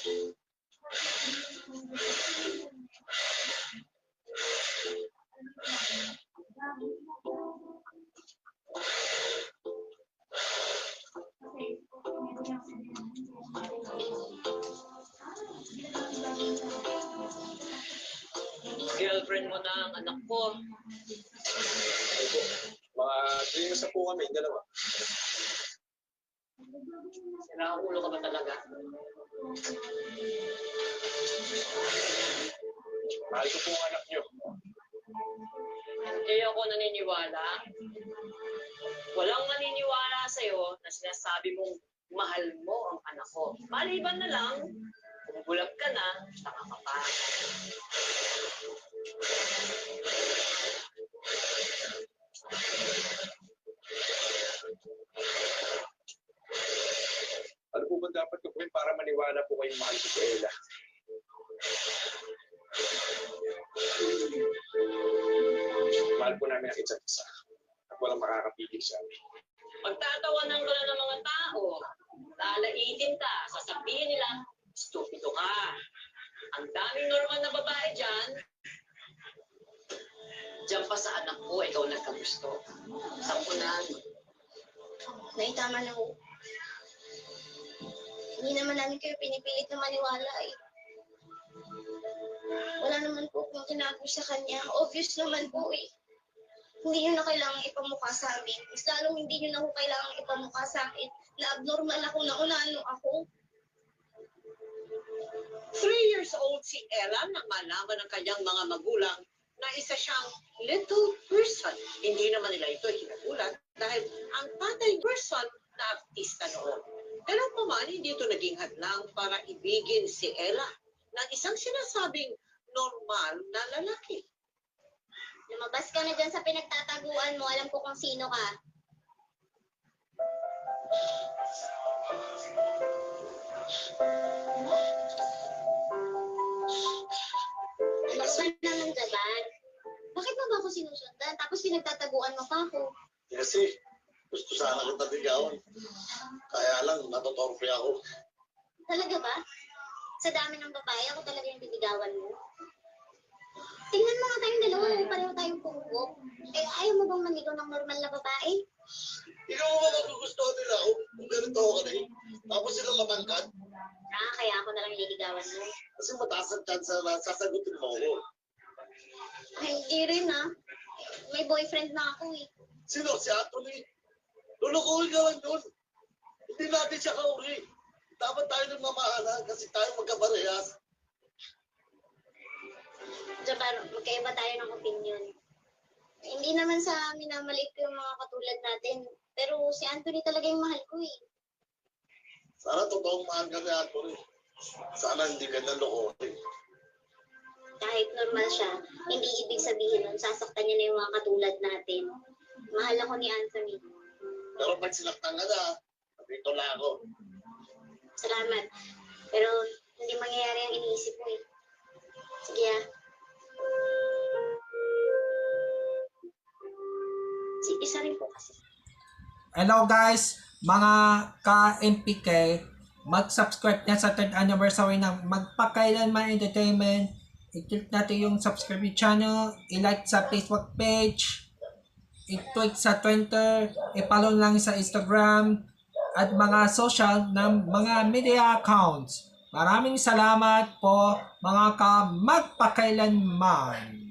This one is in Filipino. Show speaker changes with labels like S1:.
S1: Girlfriend mo na ang anak ko.
S2: Mga 3 years na po kami, dalawa.
S1: Sira ang ulo ka ba talaga?
S2: Mahal ko po ang anak niyo.
S1: Hindi ako naniniwala. Walang maniniwala sa'yo na sinasabi mong mahal mo ang anak ko. Maliban na lang, kung bulag ka na, tanga ka pa.
S2: Ano po ba dapat gawin para maniwala po kayong mahal ko si Ella? Mahal po namin ang isa't isa. At walang makakapigil sa amin.
S1: Pagtatawanan ka na ng mga tao, lalaitin ka, sasabihin nila, stupido ka. Ang daming normal na babae dyan, dyan pa sa anak ko, ikaw nagkagusto. Sampunan.
S3: Tama na ho. Hindi naman namin kayo pinipilit na maniwala eh. Wala naman po akong tinago sa kanya. Obvious naman po eh. Hindi nyo na kailangang ipamukha sa amin. Mas lalong hindi nyo na ako kailangang ipamukha sa akin na abnormal ako, na unano ako.
S1: 3 years old si Ella nang malaman ng kanyang mga magulang na isa siyang little person. Hindi naman nila ito hinagulan dahil ang tatay person na artista noon. Pero paman, hindi ito naging hadlang para ibigin si Ella ng isang sinasabing normal na lalaki.
S3: Lumabas ka na dyan sa pinagtataguan mo. Alam ko kung sino ka. Lumabas ka naman dyan. Bakit mo ba ako sinusundan? Tapos pinagtataguan mo pa ako.
S4: Kasi gusto sana kita bigawan. Kaya lang, natotorpe ako.
S3: Talaga ba? Sa dami ng babae, ako talaga yung bibigawan mo. Tingnan mo nga tayong dalawa, pareho tayong pungkok. Eh, ayaw mo bang manigaw ng normal na babae?
S4: Ikaw mo ba magugustuhan nila ako kung ganito ako na eh? Tapos sila lamangkat?
S3: Kaya ako na lang liligawan mo.
S4: Kasi mataas ang chance na sasagutin mo ako.
S3: Ay, hindi rin ah. May boyfriend na ako eh.
S4: Sino? Si Anthony? Lulukuhin ka lang yun. Hindi natin siya kauri. Dapat tayo nagmamahalan kasi tayo magkabarehas.
S3: Jabar, magkaiba tayo ng opinion. Hindi naman sa minamaliit ko yung mga katulad natin. Pero si Anthony talaga yung mahal ko eh.
S4: Sana totoong mahal ka ni Anthony. Sana hindi ka nalukuhin.
S3: Kahit normal siya, hindi ibig sabihin nun, sasaktan niya na yung mga katulad natin. Mahal ako ni Anthony.
S4: Pero pag sinaktan ka na, dito lang ako.
S3: Salamat. Pero hindi mangyayari ang iniisip mo eh. Sige ah. Isa rin po kasi.
S5: Hello guys, mga ka-MPK, mag-subscribe na sa 3rd anniversary ng Magpakailanman Entertainment. I-click natin yung subscribe channel, i-like sa Facebook page, i-tweet sa Twitter, i-follow lang sa Instagram, at mga social ng mga media accounts. Maraming salamat po mga ka-magpakailanman.